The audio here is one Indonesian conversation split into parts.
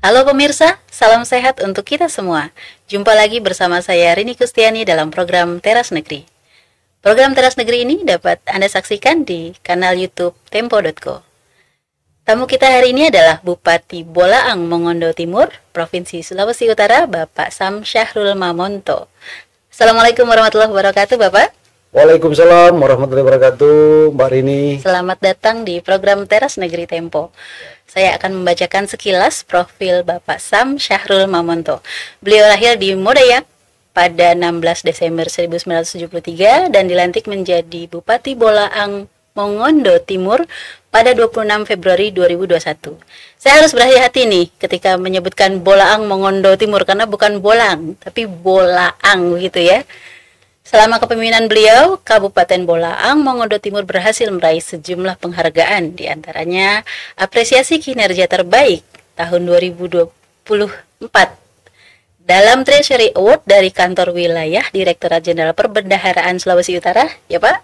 Halo pemirsa, salam sehat untuk kita semua. Jumpa lagi bersama saya Rini Kustiani dalam program Teras Negeri. Program Teras Negeri ini dapat Anda saksikan di kanal YouTube Tempo.co. Tamu kita hari ini adalah Bupati Bolaang Mongondo Timur, Provinsi Sulawesi Utara, Bapak Sam Syahrul Mamonto. Assalamualaikum warahmatullahi wabarakatuh, Bapak. Waalaikumsalam warahmatullahi wabarakatuh, Mbak Rini. Selamat datang di program Teras Negeri Tempo. Saya akan membacakan sekilas profil Bapak Sam Syahrul Mamonto. Beliau lahir di Modayak pada 16 Desember 1973 dan dilantik menjadi Bupati Bolaang Mongondo Timur pada 26 Februari 2021. Saya harus berhati-hati nih ketika menyebutkan Bolaang Mongondo Timur karena bukan Bolang, tapi Bolaang gitu ya. Selama kepemimpinan beliau, Kabupaten Bolaang Mongondo Timur berhasil meraih sejumlah penghargaan, diantaranya apresiasi kinerja terbaik tahun 2024 dalam Treasury Award dari Kantor Wilayah Direktorat Jenderal Perbendaharaan Sulawesi Utara, ya Pak.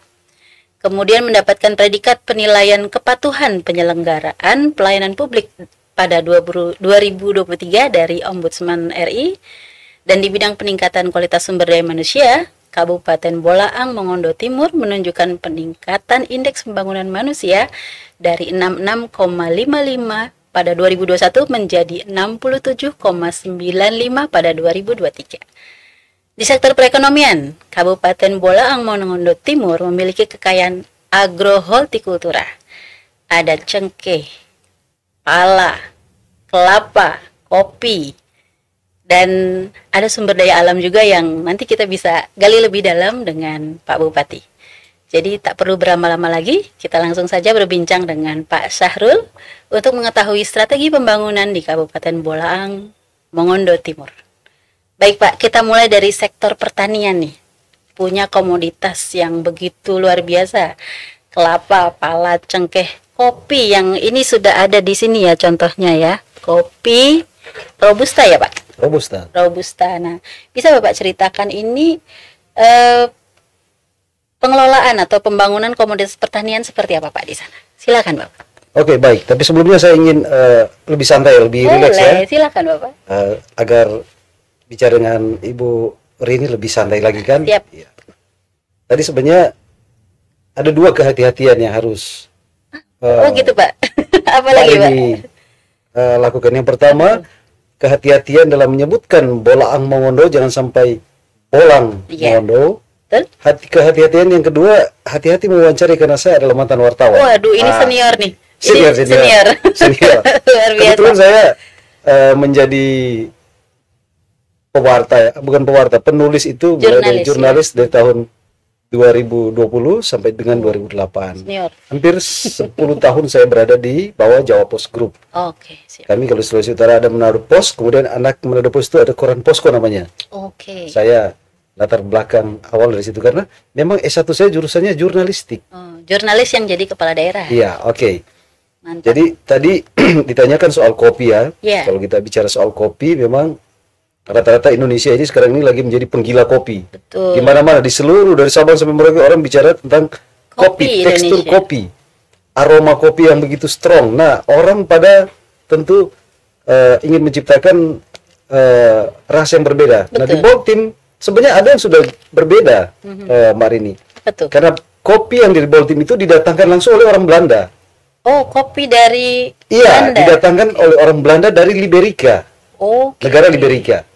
Kemudian mendapatkan predikat penilaian kepatuhan penyelenggaraan pelayanan publik pada 2023 dari Ombudsman RI, dan di bidang peningkatan kualitas sumber daya manusia, Kabupaten Bolaang Mongondo Timur menunjukkan peningkatan indeks pembangunan manusia dari 66,55 pada 2021 menjadi 67,95 pada 2023. Di sektor perekonomian, Kabupaten Bolaang Mongondo Timur memiliki kekayaan agrohortikultura. Ada cengkeh, pala, kelapa, kopi, dan ada sumber daya alam juga yang nanti kita bisa gali lebih dalam dengan Pak Bupati. Jadi tak perlu berlama-lama lagi, kita langsung saja berbincang dengan Pak Syahrul untuk mengetahui strategi pembangunan di Kabupaten Bolaang Mongondo Timur. Baik Pak, kita mulai dari sektor pertanian nih. Punya komoditas yang begitu luar biasa. Kelapa, pala, cengkeh, kopi yang ini sudah ada di sini ya contohnya ya. Kopi Robusta ya Pak? Robusta. Nah, bisa Bapak ceritakan ini pengelolaan atau pembangunan komoditas pertanian seperti apa Pak di sana? Silakan Bapak. Oke, baik. Tapi sebelumnya saya ingin lebih santai, lebih rileks ya. Silakan Bapak. Agar bicara dengan Ibu Rini lebih santai lagi kan? Siap. Ya. Tadi sebenarnya ada dua kehati-hatian yang harus gitu Pak. Apa lagi Pak? Lakukan. Yang pertama, kehati-hatian dalam menyebutkan Bolaang Mongondo, jangan sampai Bolang Mongondo. Kehati-hatian yang kedua, hati-hati mewawancari karena saya adalah mantan wartawan. Waduh, ini senior nih. Senior. Luar biasa. Kebetulan saya menjadi penulis itu jurnalis dari tahun 2020 sampai dengan 2008. Senior. Hampir 10 tahun saya berada di bawah Jawa Post Group. Oke, siap. Kami kalau Sulawesi Utara ada Manado Post, kemudian anak Manado Post itu ada koran Posko namanya. Oke. Saya latar belakang awal dari situ karena memang S1 saya jurusannya jurnalistik. Jurnalis yang jadi kepala daerah. Iya, oke. Mantap. Jadi tadi ditanyakan soal kopi ya. Yeah. Kalau kita bicara soal kopi, memang rata-rata Indonesia ini sekarang ini lagi menjadi penggila kopi. Betul. Di mana-mana di seluruh dari Sabang sampai Merauke orang bicara tentang kopi, tekstur Indonesia. kopi, aroma kopi yang begitu strong. Nah, orang pada tentu ingin menciptakan rasa yang berbeda. Betul. Nah, di Boltim sebenarnya ada yang sudah berbeda, Mbak Rini. Betul. Karena kopi yang di Boltim itu didatangkan langsung oleh orang Belanda. Oh, kopi dari Iya, Belanda. didatangkan oleh orang Belanda dari Liberika, negara Liberika.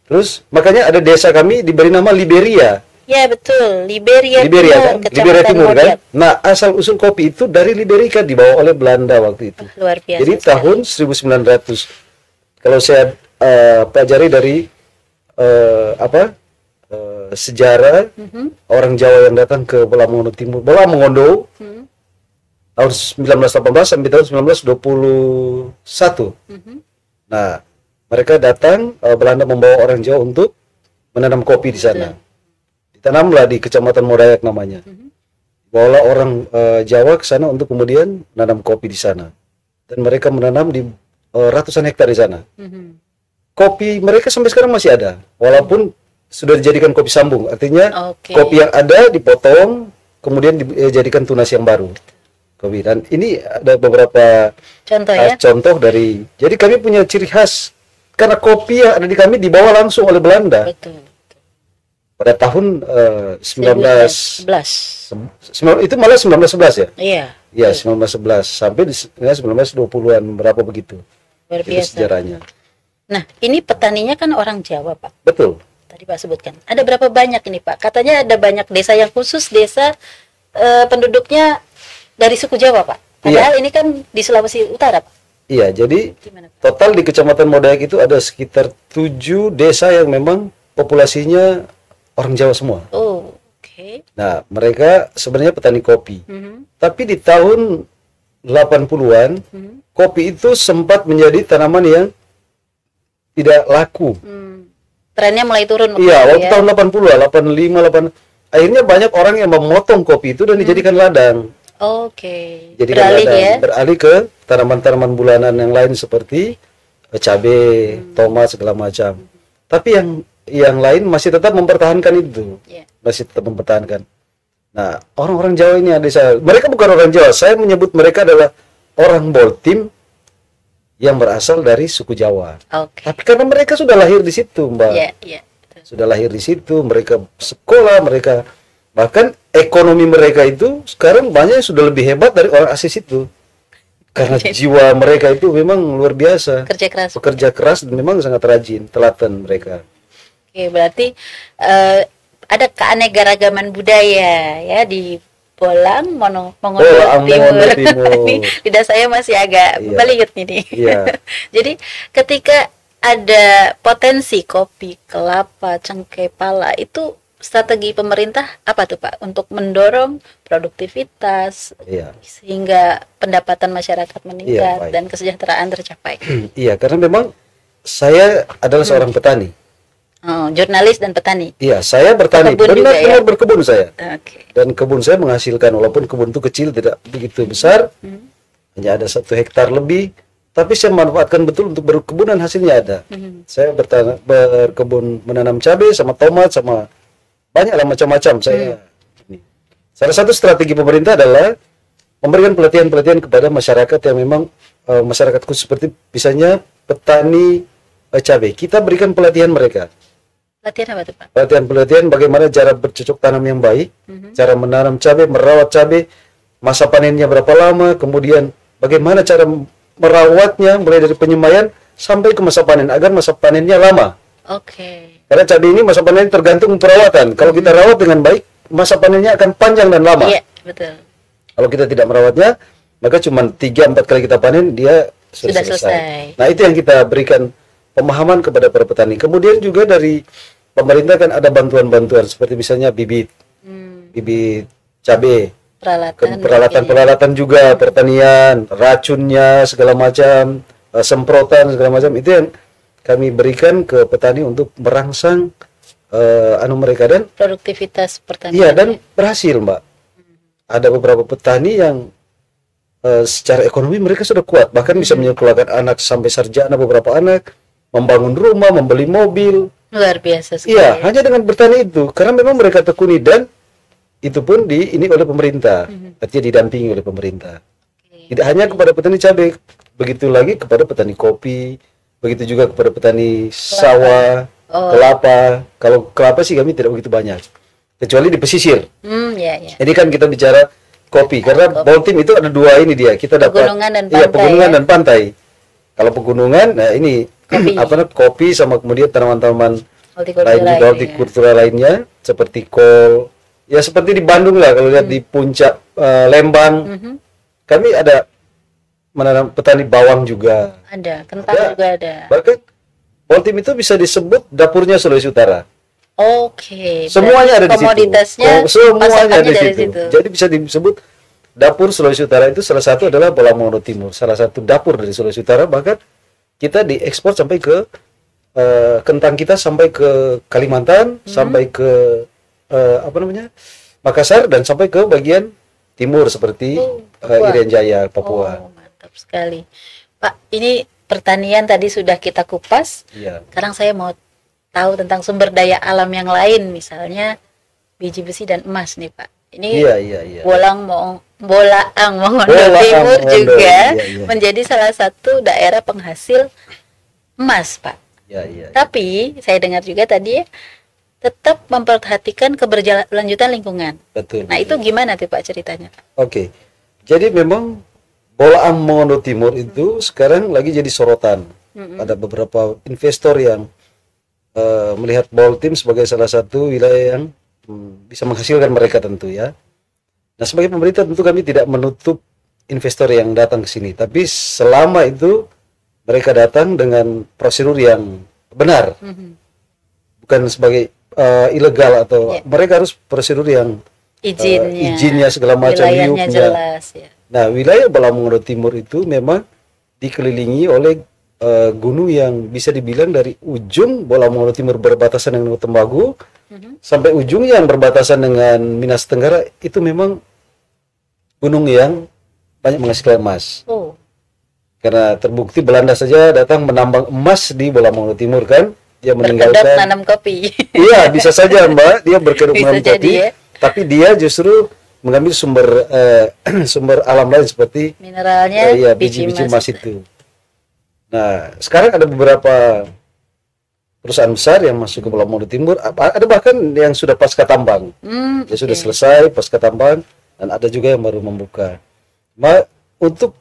Terus makanya ada desa kami diberi nama Liberia. Ya betul, Liberia Kan? Timur, Liberia Timur kan? Modiak. Nah, asal usul kopi itu dari Liberika dibawa oleh Belanda waktu itu. Luar biasa. Jadi sekali. tahun 1900. Kalau saya pelajari dari sejarah orang Jawa yang datang ke Bolaang Mongondo Timur, Bolaang Mongondo tahun 1918 sampai tahun 1921. Nah, mereka datang, Belanda membawa orang Jawa untuk menanam kopi di sana. Ditanamlah di Kecamatan Modayak namanya. Bawalah orang Jawa ke sana untuk kemudian menanam kopi di sana. Dan mereka menanam di ratusan hektar di sana. Kopi mereka sampai sekarang masih ada, walaupun sudah dijadikan kopi sambung. Artinya kopi yang ada dipotong, kemudian dijadikan tunas yang baru. kopi. Dan ini ada beberapa Contoh ya. contoh dari. Jadi kami punya ciri khas karena kopi yang ada di kami dibawa langsung oleh Belanda Betul. pada tahun 19 11. itu malah 1911 ya. Iya. Ya, 1911 sampai di 1920-an berapa begitu. Luar Itu biasa. sejarahnya. Nah, ini petaninya kan orang Jawa, Pak. Betul. Tadi Pak sebutkan. Ada berapa banyak ini, Pak? Katanya ada banyak desa yang khusus desa penduduknya dari suku Jawa, Pak. Padahal ini kan di Sulawesi Utara, Pak. Iya, jadi Gimana, Pak? total di Kecamatan Modayak itu ada sekitar 7 desa yang memang populasinya orang Jawa semua. Oh, oke. Nah, mereka sebenarnya petani kopi. Mhm. Tapi di tahun 80-an, kopi itu sempat menjadi tanaman yang tidak laku. Trennya mulai turun. Iya, waktu ya. tahun 80-an, 85, 8. Akhirnya banyak orang yang memotong kopi itu dan dijadikan ladang. Oke. Jadikan Beralih ladang. ya. Beralih ke tanaman-tanaman bulanan yang lain seperti cabai, tomat segala macam. Tapi yang lain masih tetap mempertahankan itu. Iya. Masih tetap mempertahankan. Nah, orang-orang Jawa ini ada saya. Mereka bukan orang Jawa. Saya menyebut mereka adalah orang Boltim yang berasal dari suku Jawa. Oke. Tapi karena mereka sudah lahir di situ, Mbak. Iya, iya. Betul. Sudah lahir di situ, mereka sekolah, mereka bahkan ekonomi mereka itu sekarang banyak yang sudah lebih hebat dari orang asli situ. Karena jiwa mereka itu memang luar biasa. Kerja keras. Pekerja keras dan memang sangat rajin, telaten mereka. Oke, berarti ada keanekaragaman budaya ya di Bolang, Mongondo Mongondo Timur. Timur. Ini lidah saya masih agak Iya. baliut nih. Iya. Jadi ketika ada potensi kopi, kelapa, cengkeh, pala, itu strategi pemerintah apa tuh Pak untuk mendorong produktivitas Iya. sehingga pendapatan masyarakat meningkat baik. dan kesejahteraan tercapai? Iya, karena memang saya adalah seorang petani. Oh, jurnalis dan petani. Iya, saya bertani. Pekebun juga Benar-benar ya? berkebun saya. Oke. Dan kebun saya menghasilkan, walaupun kebun itu kecil, tidak begitu besar, hanya ada 1 hektar lebih, tapi saya manfaatkan betul untuk berkebun dan hasilnya ada. Saya berkebun menanam cabai sama tomat sama banyak lah macam-macam. Saya ini. Salah satu strategi pemerintah adalah memberikan pelatihan-pelatihan kepada masyarakat yang memang masyarakat khusus seperti misalnya petani cabai. Kita berikan pelatihan mereka. Latihan apa tuh Pak? Pelatihan-pelatihan bagaimana cara bercocok tanam yang baik, cara menanam cabai, merawat cabai, masa panennya berapa lama, kemudian bagaimana cara merawatnya mulai dari penyemaian sampai ke masa panen agar masa panennya lama. Oke. Karena cabai ini masa panennya tergantung perawatan. Kalau kita rawat dengan baik, masa panennya akan panjang dan lama. Iya, betul. Kalau kita tidak merawatnya, maka cuma 3-4 kali kita panen dia sudah selesai. Nah, itu yang kita berikan pemahaman kepada para petani. Kemudian juga dari pemerintah kan ada bantuan-bantuan seperti misalnya bibit cabai, peralatan juga pertanian, racunnya segala macam, semprotan segala macam, itu yang kami berikan ke petani untuk merangsang mereka dan produktivitas pertanian. iya, dan berhasil, Mbak. Ada beberapa petani yang secara ekonomi mereka sudah kuat, bahkan bisa menyekolahkan anak sampai sarjana, beberapa anak membangun rumah, membeli mobil. Luar biasa sekali. Iya, hanya dengan bertani itu, karena memang mereka tekuni dan itu pun ini oleh pemerintah, artinya didampingi oleh pemerintah. Tidak hanya kepada petani cabai, begitu lagi kepada petani kopi, begitu juga kepada petani sawah, kelapa. Kalau kelapa sih kami tidak begitu banyak, kecuali di pesisir. Ya, ya. Ini kan kita bicara kopi, karena Boltim itu ada 2 ini dia. Kita dapat Pegunungan dan pantai. Iya, pegunungan ya? dan pantai. Kalau pegunungan, nah ini kopi sama kemudian tanaman-tanaman hortikultura lainnya seperti kol. Ya seperti di Bandung lah, kalau lihat di puncak Lembang. Kami ada menanam petani bawang juga. Ada, kentang juga ada. Bahkan Boltim itu bisa disebut dapurnya Sulawesi Utara. Oke. Semuanya ada di situ. Komoditasnya Semuanya ada di dari situ. Jadi bisa disebut dapur Sulawesi Utara itu salah satu adalah Bolang Mongondo Timur, salah satu dapur dari Sulawesi Utara. Bahkan kita diekspor sampai ke kentang kita sampai ke Kalimantan, sampai ke Makassar dan sampai ke bagian timur seperti Irian Jaya, Papua. Oh, mantap sekali. Pak, ini pertanian tadi sudah kita kupas. Iya. Sekarang saya mau tahu tentang sumber daya alam yang lain, misalnya biji besi dan emas nih Pak. Ini Iya. Bolaang Mongondo Bolaang Timur Mongondo, juga iya. menjadi salah satu daerah penghasil emas, Pak. Iya. Tapi saya dengar juga tadi ya, tetap memperhatikan keberlanjutan lingkungan. Betul. Nah, itu gimana tuh Pak ceritanya? Oke. Jadi memang Bolaang Mongondo Timur itu sekarang lagi jadi sorotan. Ada beberapa investor yang melihat Boltim sebagai salah satu wilayah yang bisa menghasilkan mereka tentu ya. Nah, sebagai pemerintah tentu kami tidak menutup investor yang datang ke sini, tapi selama itu mereka datang dengan prosedur yang benar, bukan sebagai ilegal atau mereka harus prosedur yang izinnya segala macam, wilayahnya jelas ya. Nah, wilayah Bolaang Mongondo Timur itu memang dikelilingi oleh gunung yang bisa dibilang dari ujung Bolaang Mongondo Timur berbatasan dengan Tembagu sampai ujung yang berbatasan dengan Minas Tenggara itu memang gunung yang banyak menghasilkan emas. Karena terbukti Belanda saja datang menambang emas di Bolaang Mongondo Timur kan, dia meninggalkan nanam kopi. Iya, bisa saja Mbak, dia berkedok menanam kopi, ya. tapi dia justru mengambil sumber alam lain seperti mineralnya, biji-biji emas itu. Nah, sekarang ada beberapa perusahaan besar yang masuk ke Bolaang Mongondo Timur, ada bahkan yang sudah pasca tambang, sudah selesai pasca tambang, dan ada juga yang baru membuka. Untuk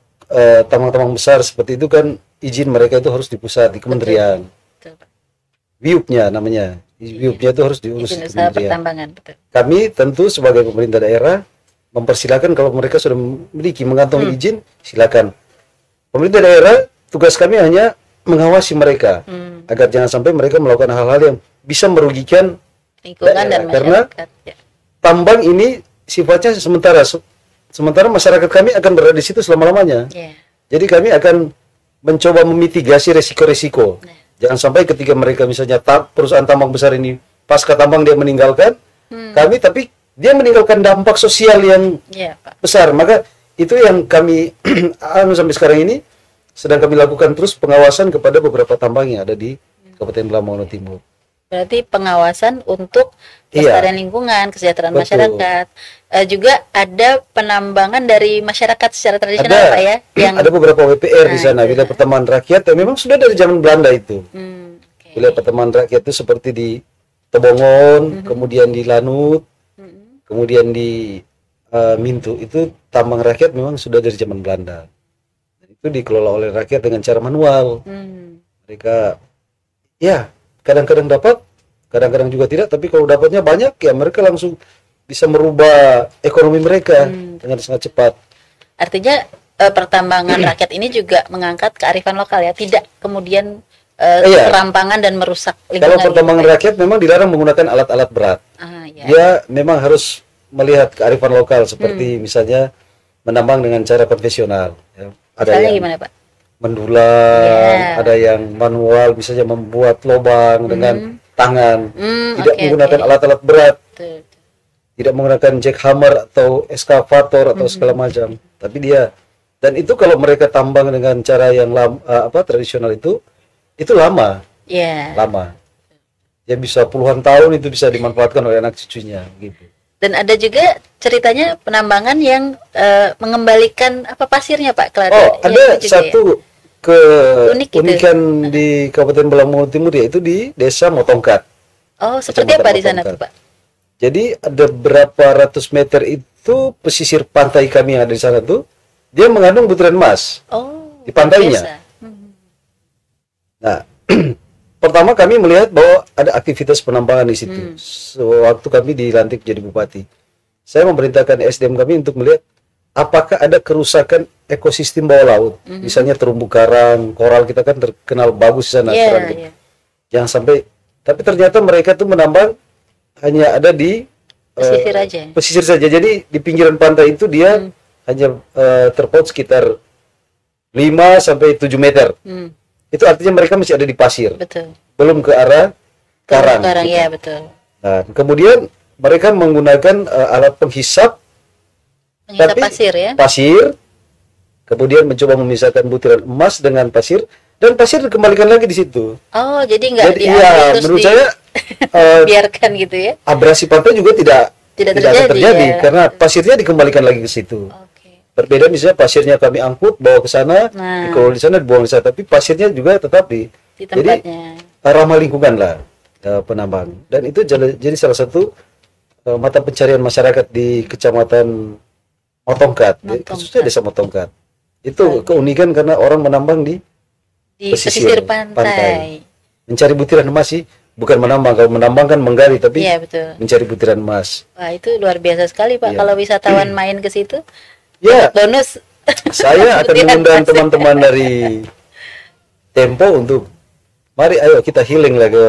tambang-tambang besar seperti itu kan izin mereka itu harus di pusat, di kementerian. WIUP-nya namanya. WIUP-nya itu harus diurus di kementerian. Kami tentu sebagai pemerintah daerah mempersilakan kalau mereka sudah memiliki mengantongi izin, silakan. Pemerintah daerah tugas kami hanya mengawasi mereka agar jangan sampai mereka melakukan hal-hal yang bisa merugikan lingkungan dan masyarakat. Karena tambang ini sifatnya sementara masyarakat kami akan berada di situ selama-lamanya. Jadi kami akan mencoba memitigasi resiko-resiko. Jangan sampai ketika mereka misalnya perusahaan tambang besar ini pasca tambang dia meninggalkan kami, tapi dia meninggalkan dampak sosial yang besar. Maka itu yang kami sampai sekarang ini sedang kami lakukan terus pengawasan kepada beberapa tambang yang ada di Kabupaten Bolaang Mongondo Timur. Berarti pengawasan untuk kelestarian lingkungan, kesejahteraan masyarakat. Juga ada penambangan dari masyarakat secara tradisional Pak ya. Yang ada beberapa WPR di sana, wilayah pertamanan rakyat yang memang sudah dari zaman Belanda itu. Wilayah pertamanan rakyat itu seperti di Tebongon, kemudian di Lanut, kemudian di Mintu, itu tambang rakyat memang sudah dari zaman Belanda. Dan itu dikelola oleh rakyat dengan cara manual. Mereka kadang-kadang dapat, kadang-kadang juga tidak, tapi kalau dapatnya banyak ya mereka langsung bisa merubah ekonomi mereka dengan sangat cepat. Artinya pertambangan rakyat ini juga mengangkat kearifan lokal ya, tidak kemudian perampangan dan merusak lingkungan. Kalau pertambangan rakyat memang dilarang menggunakan alat-alat berat. Dia memang harus melihat kearifan lokal seperti misalnya menambang dengan cara konvensional. Ya. Ada misalnya yang gimana Pak? Mendulang, ada yang manual, misalnya membuat lubang dengan tangan, tidak menggunakan alat-alat berat, tidak menggunakan jackhammer atau eskavator atau segala macam. Tapi dan itu kalau mereka tambang dengan cara yang tradisional itu lama, lama. Ya bisa puluhan tahun itu bisa dimanfaatkan oleh anak cucunya, gitu. Dan ada juga ceritanya penambangan yang mengembalikan pasirnya Pak Clara. Ada satu keunikan di Kabupaten Bolaang Mongondo Timur, yaitu di Desa Motongkat. Seperti apa di sana tuh Pak? Jadi ada berapa ratus meter itu pesisir pantai kami yang ada di sana tuh, dia mengandung butiran emas di pantainya. Nah, pertama kami melihat bahwa ada aktivitas penambangan di situ. Sewaktu kami dilantik jadi bupati, saya memerintahkan SDM kami untuk melihat apakah ada kerusakan ekosistem bawah laut. Misalnya terumbu karang, koral kita kan terkenal bagus di sana. Jangan sampai, tapi ternyata mereka tuh menambang hanya ada di pesisir saja. Jadi di pinggiran pantai itu dia hanya terpaut sekitar 5 sampai 7 meter. Itu artinya mereka masih ada di pasir. Betul. Belum ke arah karang. Ya, betul. Nah, kemudian mereka menggunakan alat penghisap pasir ya. Pasir. Kemudian mencoba memisahkan butiran emas dengan pasir, dan pasir dikembalikan lagi di situ. Jadi nggak menurut saya biarkan gitu ya. Abrasi pantai juga tidak tidak tidak akan terjadi ya. karena pasirnya dikembalikan lagi ke situ. Oke. Berbeda misalnya pasirnya kami angkut bawa ke sana, Nah, dikelola di sana, dibuang di sana, tapi pasirnya juga tetap di jadi tempatnya. ramah lingkungan lah penambang. Dan itu jadi salah satu mata pencarian masyarakat di Kecamatan Motongkat, khususnya Desa Motongkat. Itu keunikan karena orang menambang di pesisir pantai. Mencari butiran emas sih, bukan menambang. Kalau menambang kan menggali, tapi Iya, betul. mencari butiran emas. Wah, itu luar biasa sekali, Pak. Iya. Kalau wisatawan main ke situ, Ya, bonus. saya akan Butiran mengundang emas. teman-teman dari Tempo untuk mari ayo kita healing lah ke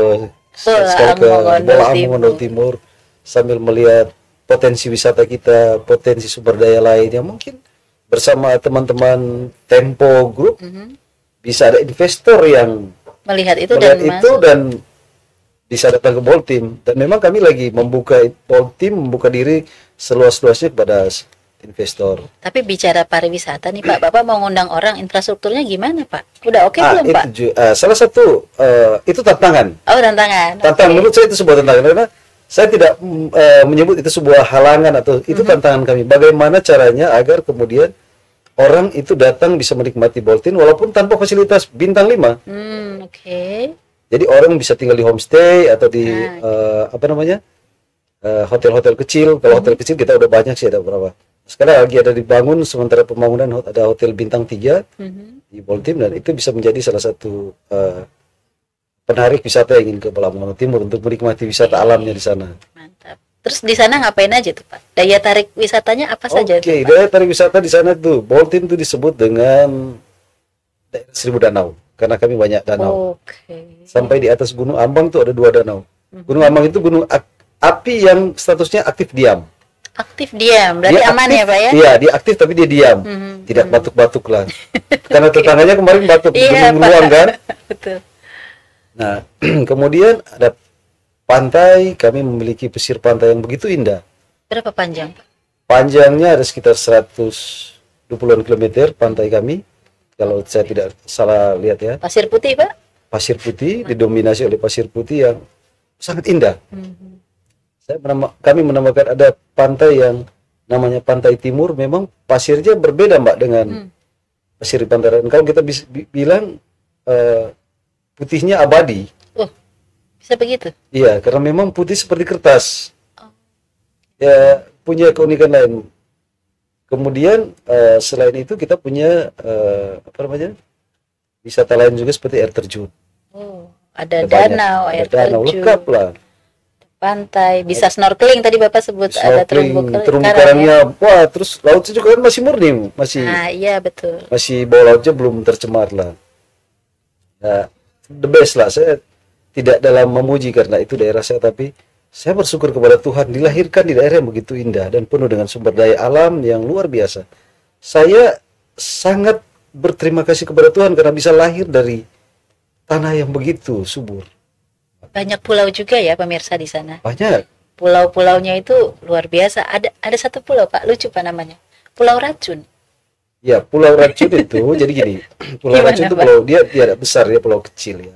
sekali ke Bola Mongondo Timur sambil melihat potensi wisata kita, potensi sumber daya lain yang mungkin bersama teman-teman Tempo Group bisa ada investor yang Melihat itu melihat dan itu dan bisa datang ke Boltim. Dan memang kami lagi membuka Boltim, membuka diri seluas-luasnya kepada investor. Tapi bicara pariwisata nih Pak, Bapak mau ngundang orang, infrastrukturnya gimana Pak? Udah oke belum Pak? Salah satu itu tantangan. Oh, tantangan. Tantangan menurut saya itu sebuah tantangan karena saya tidak menyebut itu sebuah halangan atau itu tantangan kami. Bagaimana caranya agar kemudian orang itu datang bisa menikmati Boltim walaupun tanpa fasilitas bintang 5. Oke. Jadi orang bisa tinggal di homestay atau di hotel-hotel kecil. Kalau hotel kecil kita udah banyak sih, ada berapa. Sekarang lagi ada dibangun sementara pembangunan ada hotel bintang 3 di Boltim dan itu bisa menjadi salah satu penarik wisata yang ingin ke Pulau Mongondo Timur untuk menikmati wisata alamnya di sana. Mantap. Terus di sana ngapain aja tuh Pak? Daya tarik wisatanya apa saja? Oke, daya tarik wisata di sana tuh Boltim tuh disebut dengan daerah 1000 danau karena kami banyak danau. Sampai di atas Gunung Ambang tuh ada 2 danau. Gunung Ambang itu gunung api yang statusnya aktif diam. Aktif diam, berarti Dia aman aktif, ya Pak ya? Iya, dia aktif tapi dia diam. Tidak batuk-batuk lah. Karena tetangganya kemarin batuk, gunung beruang kan? Betul. Nah, kemudian ada pantai, kami memiliki pesisir pantai yang begitu indah. Berapa panjang Pak? Panjangnya ada sekitar 120-an kilometer pantai kami. Kalau saya tidak salah lihat ya. Pasir putih Pak? Pasir putih, didominasi oleh pasir putih yang sangat indah. Kami menamakan ada pantai yang namanya Pantai Timur, memang pasirnya berbeda Mbak dengan pasir di pantai lain. Kalau kita bilang putihnya abadi. Oh, bisa begitu? Iya, karena memang putih seperti kertas. Ya, punya keunikan lain. Kemudian selain itu kita punya wisata lain juga seperti air terjun. Oh, ada danau, air terjun. Lengkap lah. Pantai, bisa snorkeling tadi Bapak sebut, ada terumbu karangnya. Ya? Wah, terus lautnya juga kan masih murni, masih. Nah, iya betul. Masih bawah lautnya belum tercemar lah. Nah, the best lah. Saya tidak dalam memuji karena itu daerah saya, tapi saya bersyukur kepada Tuhan dilahirkan di daerah yang begitu indah dan penuh dengan sumber daya alam yang luar biasa. Saya sangat berterima kasih kepada Tuhan karena bisa lahir dari tanah yang begitu subur. Banyak pulau juga ya pemirsa di sana. Banyak. Pulau-pulaunya itu luar biasa. Ada satu pulau Pak, lucu Pak namanya. Pulau Racun. Ya, Pulau Racun itu jadi gini. Pulau Racun itu pulau dia tidak besar, dia pulau kecil ya.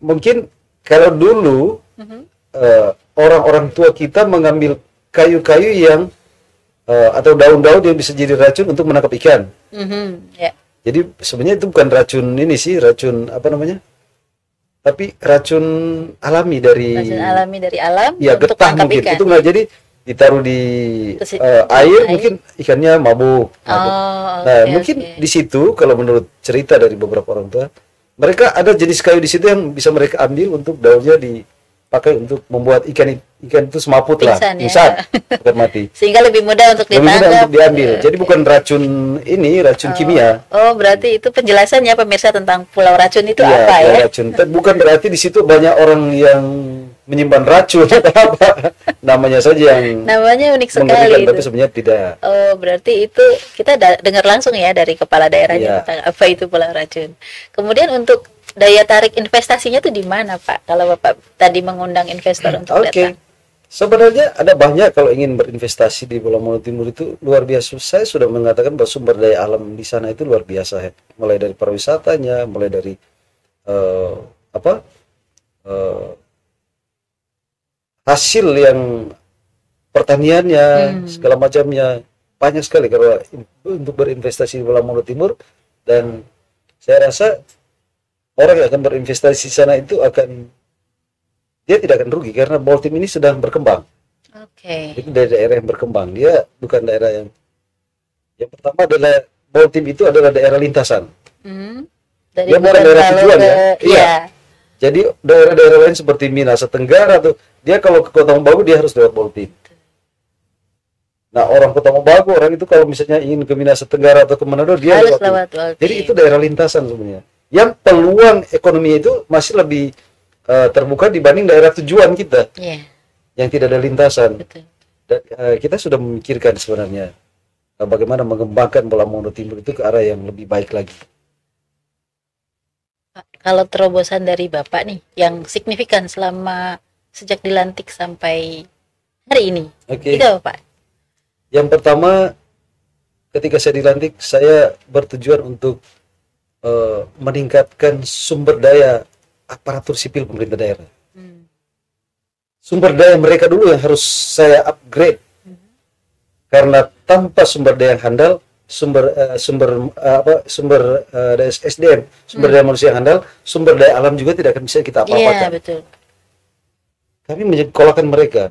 Mungkin kalau dulu orang-orang tua kita mengambil kayu-kayu yang atau daun-daun yang bisa jadi racun untuk menangkap ikan. Ya. Jadi sebenarnya itu bukan racun ini sih, racun apa namanya? Tapi racun alami dari alam ya, untuk getah tangkap mungkin ikan. itu nggak jadi ditaruh di air mungkin ikannya mabuk. Mungkin di situ kalau menurut cerita dari beberapa orang tua, mereka ada jenis kayu di situ yang bisa mereka ambil untuk daunnya dipakai untuk membuat ikan itu semaput lah, pingsan, bukan mati. Sehingga lebih mudah untuk ditangkap. Lebih mudah untuk diambil. Jadi bukan racun kimia. Oh, berarti itu penjelasannya pemirsa tentang Pulau Racun itu apa ya? Racun. Bukan berarti di situ banyak orang yang menyimpan racun atau apa. Namanya saja yang namanya unik sekali. Tapi sebenarnya tidak. Oh, berarti itu kita dengar langsung ya dari kepala daerahnya tentang apa itu Pulau Racun. Kemudian untuk daya tarik investasinya tuh di mana Pak? Kalau Bapak tadi mengundang investor untuk datang. Sebenarnya ada banyak kalau ingin berinvestasi di Pulau Mongondo Timur itu luar biasa. Saya sudah mengatakan bahwa sumber daya alam di sana itu luar biasa ya. Mulai dari pariwisatanya, mulai dari hasil yang pertaniannya segala macamnya banyak sekali kalau untuk berinvestasi di Bolamono Timur. Dan saya rasa orang yang akan berinvestasi di sana itu dia tidak akan rugi karena Boltim ini sedang berkembang. Itu dari daerah yang berkembang, dia bukan daerah yang pertama adalah Boltim itu adalah daerah lintasan. Dari dia bukan daerah tujuan ya. Iya. Jadi daerah-daerah lain seperti Minahasa Tenggara tuh, dia kalau ke Kota Mobagu dia harus lewat Boltim. Nah, orang Kota Mobagu, orang itu kalau misalnya ingin ke Minahasa Tenggara atau ke Manado dia harus lewat Boltim. Jadi itu daerah lintasan sebenarnya. Yang peluang ekonomi itu masih lebih terbuka dibanding daerah tujuan kita yang tidak ada lintasan. Dan kita sudah memikirkan sebenarnya bagaimana mengembangkan Bolamono Timur itu ke arah yang lebih baik lagi. Kalau terobosan dari Bapak nih yang signifikan selama sejak dilantik sampai hari ini, itu apa, Pak? Yang pertama, ketika saya dilantik, saya bertujuan untuk meningkatkan sumber daya aparatur sipil pemerintah daerah. Sumber daya mereka dulu yang harus saya upgrade. Karena tanpa sumber daya yang handal, sumber daya SDM, sumber daya manusia yang handal, sumber daya alam juga tidak akan bisa kita apa-apakan. Betul. Kami menyekolahkan mereka,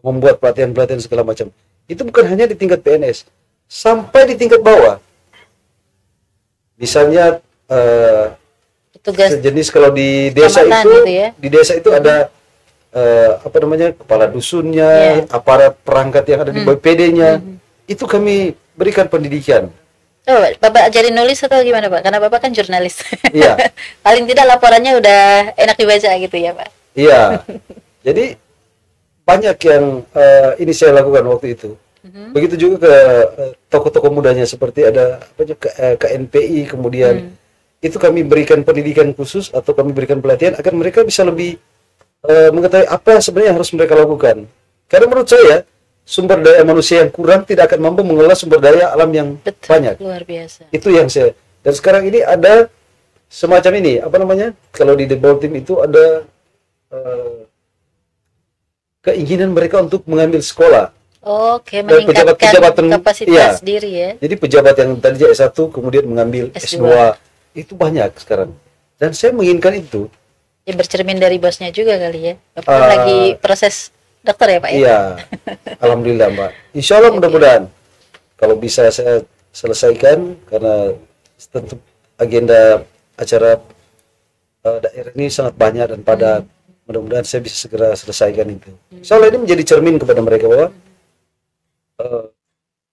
membuat pelatihan-pelatihan segala macam. Itu bukan hanya di tingkat PNS, sampai di tingkat bawah. Misalnya sejenis kalau di desa itu, di desa itu ada kepala dusunnya, aparat perangkat yang ada di BPD-nya, itu kami berikan pendidikan. Bapak ajarin nulis atau gimana, Pak? Karena Bapak kan jurnalis. Iya. Paling tidak laporannya udah enak dibaca gitu ya, Pak? Iya. Jadi banyak yang ini saya lakukan waktu itu. Begitu juga ke tokoh-tokoh mudanya seperti ada KNPI, kemudian itu kami berikan pendidikan khusus atau kami berikan pelatihan agar mereka bisa lebih mengetahui apa sebenarnya yang harus mereka lakukan. Karena menurut saya sumber daya manusia yang kurang tidak akan mampu mengelola sumber daya alam yang banyak. Luar biasa. Itu yang saya. Dan sekarang ini ada semacam ini, kalau di Boltim itu ada keinginan mereka untuk mengambil sekolah. Meningkatkan kapasitas diri ya. Jadi pejabat yang tadi S1 kemudian mengambil S2 itu banyak sekarang. Dan saya menginginkan itu. Ya bercermin dari bosnya juga kali ya. Bapak lagi proses dokter ya, Pak ya? Iya. Alhamdulillah, Mbak. Insya Allah mudah-mudahan kalau bisa saya selesaikan, karena tentu agenda acara daerah ini sangat banyak dan padat. Mudah-mudahan saya bisa segera selesaikan itu. Insya Allah ini menjadi cermin kepada mereka bahwa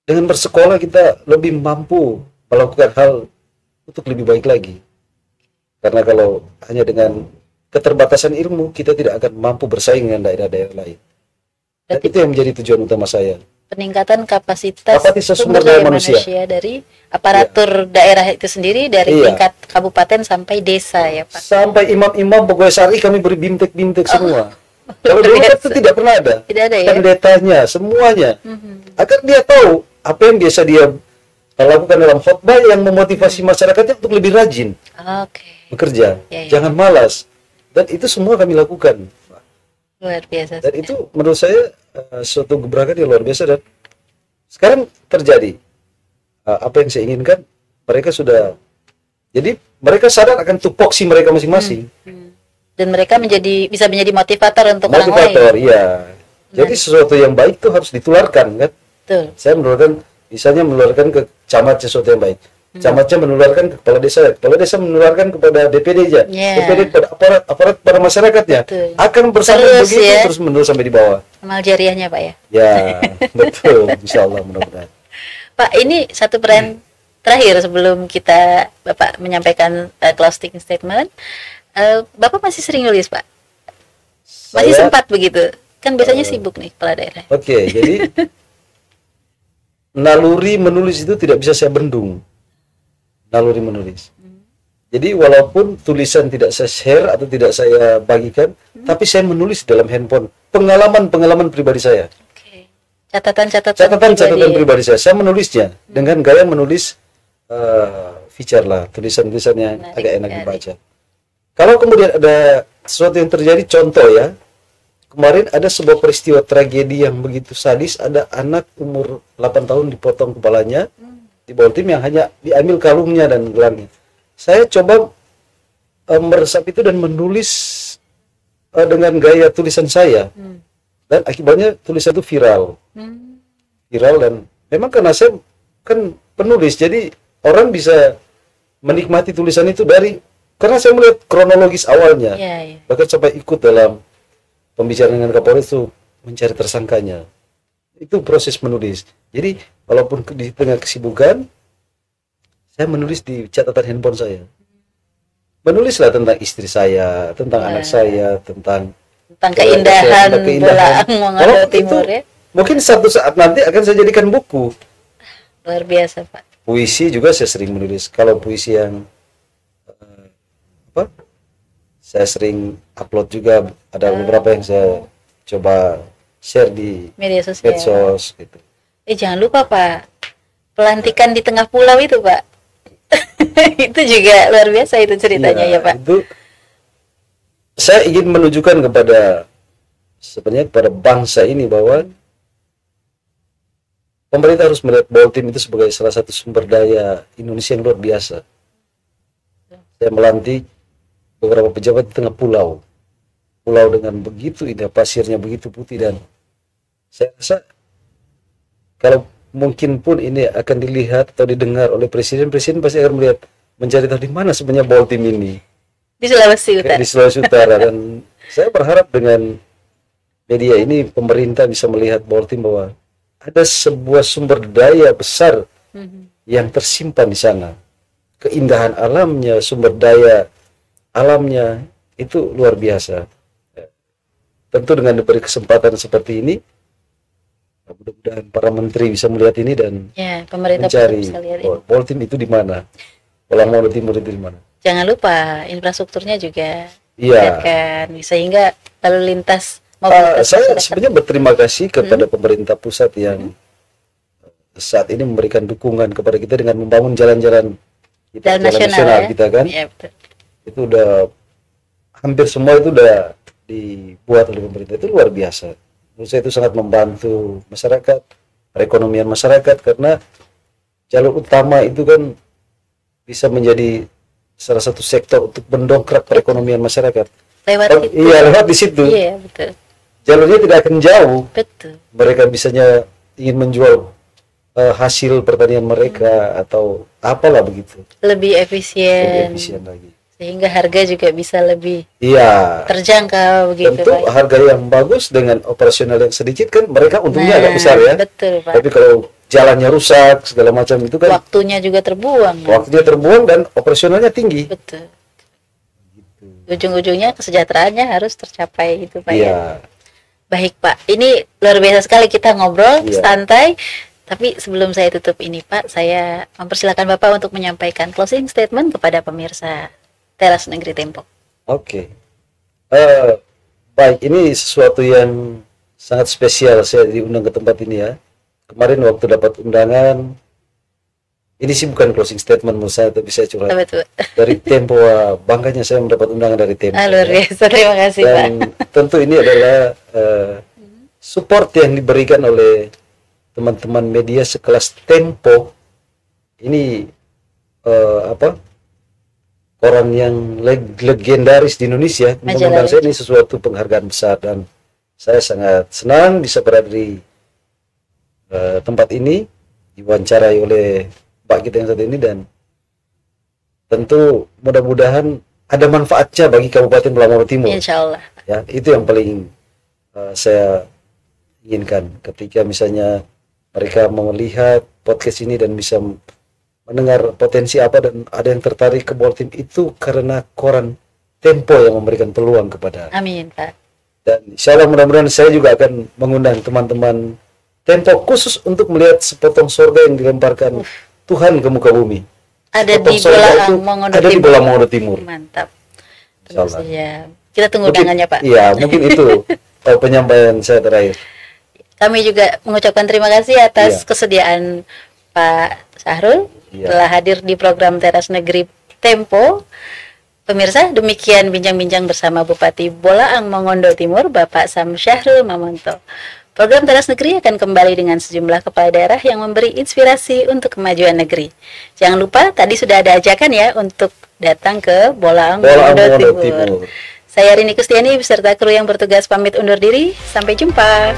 dengan bersekolah kita lebih mampu melakukan hal untuk lebih baik lagi. Karena kalau hanya dengan keterbatasan ilmu, kita tidak akan mampu bersaing dengan daerah-daerah lain. Dan itu yang menjadi tujuan utama saya. Peningkatan kapasitas sumber daya manusia dari aparatur daerah itu sendiri, dari tingkat kabupaten sampai desa ya, Pak. Sampai imam-imam pegawai syari kami beri bimtek-bimtek semua. Kalau dulu kan itu tidak pernah ada. Tidak ada ya. Pendetanya, semuanya. Agar dia tahu apa yang biasa dia lakukan dalam khotbah yang memotivasi masyarakatnya untuk lebih rajin bekerja. Jangan malas. Dan itu semua kami lakukan. Luar biasa. Dan itu menurut saya suatu gebrakan yang luar biasa, dan sekarang terjadi apa yang saya inginkan. Mereka sudah, jadi mereka sadar akan tupoksi mereka masing-masing. Dan mereka bisa menjadi motivator untuk orang lain. Iya. Jadi sesuatu yang baik itu harus ditularkan, kan? Betul. Saya menularkan ke camat sesuatu yang baik. Camatnya menularkan ke kepala desa menularkan kepada DPD-nya, DPD kepada aparat pada masyarakatnya. Betul. Akan bersambung begitu terus menerus sampai di bawah. Amal jariahnya, Pak ya. Ya, betul. Insya Allah mudah-mudahan. Pak, ini satu pertanyaan terakhir sebelum Bapak menyampaikan closing statement. Bapak masih sering nulis, Pak? Masih sempat begitu? Kan biasanya sibuk nih kepala daerah. Jadi naluri menulis itu tidak bisa saya bendung. Naluri menulis. Jadi walaupun tulisan tidak saya share atau tidak saya bagikan, tapi saya menulis dalam handphone pengalaman pribadi saya. Catatan pribadi saya. Saya menulisnya dengan gaya menulis feature lah, tulisan-tulisannya agak enak dibaca. Kalau kemudian ada sesuatu yang terjadi, contoh ya, kemarin ada sebuah peristiwa tragedi yang begitu sadis. Ada anak umur 8 tahun dipotong kepalanya di Baltim yang hanya diambil kalungnya dan gelangnya. Saya coba meresap itu dan menulis dengan gaya tulisan saya. Dan akibatnya tulisan itu viral. Viral, dan memang karena saya kan penulis, jadi orang bisa menikmati tulisan itu karena saya melihat kronologis awalnya. Bahkan sampai ikut dalam pembicaraan dengan Kapolri itu mencari tersangkanya. Itu proses menulis. Jadi walaupun di tengah kesibukan, saya menulis di catatan handphone saya. Menulislah tentang istri saya, tentang anak saya, tentang keindahan Belaang Mongondo Timur ya. Mungkin satu saat nanti akan saya jadikan buku. Luar biasa, Pak. Puisi juga saya sering menulis. Kalau puisi yang saya sering upload juga, ada beberapa yang saya coba share di media sosial. Medsos gitu. Jangan lupa, Pak, pelantikan di tengah pulau itu, Pak. Itu juga luar biasa itu ceritanya ya, Pak. Itu saya ingin menunjukkan sebenarnya kepada bangsa ini bahwa pemerintah harus melihat Baltim itu sebagai salah satu sumber daya Indonesia yang luar biasa. Saya melantik beberapa pejabat di tengah pulau dengan begitu indah, pasirnya begitu putih, dan saya rasa kalau mungkin pun ini akan dilihat atau didengar oleh presiden pasti akan mencari tahu di mana sebenarnya Baltim ini. Di Sulawesi Utara. Di Sulawesi Utara. Dan saya berharap dengan media ini pemerintah bisa melihat Baltim bahwa ada sebuah sumber daya besar yang tersimpan di sana. Keindahan alamnya, sumber daya alamnya itu luar biasa. Tentu dengan diberi kesempatan seperti ini, mudah-mudahan para menteri bisa melihat ini dan pemerintah mencari bisa lihat Baltim itu di mana, Pulau Mongondo Timur itu di mana. Jangan lupa infrastrukturnya juga kan, sehingga lalu lintas saya sebenarnya berterima kasih kepada pemerintah pusat yang saat ini memberikan dukungan kepada kita dengan membangun jalan-jalan nasional kita kan. Ya, betul. Itu udah hampir semua itu udah dibuat oleh pemerintah. Itu luar biasa. Menurut saya itu sangat membantu masyarakat, perekonomian masyarakat, karena jalur utama itu kan bisa menjadi salah satu sektor untuk mendongkrak perekonomian masyarakat. Lewat di situ. Iya, betul. Jalurnya tidak akan jauh. Betul. Mereka bisanya ingin menjual hasil pertanian mereka atau apalah begitu. Lebih efisien lagi. Sehingga harga juga bisa lebih terjangkau begitu. Tentu harga yang bagus dengan operasional yang sedikit kan mereka untungnya agak besar ya. Betul, Pak. Tapi kalau jalannya rusak segala macam itu kan waktunya juga terbuang. Waktunya terbuang dan operasionalnya tinggi. Betul. Gitu. Ujung-ujungnya kesejahteraannya harus tercapai itu, Pak. Iya. Baik, Pak. Ini luar biasa sekali kita ngobrol santai. Tapi sebelum saya tutup ini, Pak, saya mempersilakan Bapak untuk menyampaikan closing statement kepada pemirsa Teras Negeri Tempo. Oke. Baik, ini sesuatu yang sangat spesial saya diundang ke tempat ini ya. Kemarin waktu dapat undangan, ini sih bukan closing statement menurut saya, tapi saya curhat dari Tempo. Bangganya saya mendapat undangan dari Tempo. Luar biasa, terima kasih, Pak. Dan tentu ini adalah support yang diberikan oleh teman-teman media sekelas Tempo. Ini koran yang legendaris di Indonesia. Mengundang saya ini sesuatu penghargaan besar, dan saya sangat senang bisa berada di tempat ini, diwawancarai oleh Pak kita yang saat ini, dan tentu mudah-mudahan ada manfaatnya bagi Kabupaten Pulau Mongondo Timur. Insya Allah. Ya, itu yang paling saya inginkan ketika misalnya mereka melihat podcast ini dan bisa mendengar potensi apa dan ada yang tertarik ke Baltim, itu karena koran Tempo yang memberikan peluang kepada. Amin, Pak. Dan insya Allah mudah-mudahan saya juga akan mengundang teman-teman Tempo khusus untuk melihat sepotong surga yang dilemparkan Tuhan ke muka bumi. Ada di Belaang Mongondo Timur. Ada di Belaang Mongondo Timur. Mantap. Terus ya, kita tunggu undangannya, Pak. Iya, mungkin itu penyampaian saya terakhir. Kami juga mengucapkan terima kasih atas kesediaan Pak Syahrul telah hadir di program Teras Negeri Tempo. Pemirsa, demikian bincang-bincang bersama Bupati Bolaang Mongondo Timur, Bapak Sam Syahrul Mamonto. Program Teras Negeri akan kembali dengan sejumlah kepala daerah yang memberi inspirasi untuk kemajuan negeri. Jangan lupa, tadi sudah ada ajakan ya untuk datang ke Bolaang Mongondo Timur. Saya Rini Kustiani beserta kru yang bertugas pamit undur diri. Sampai jumpa.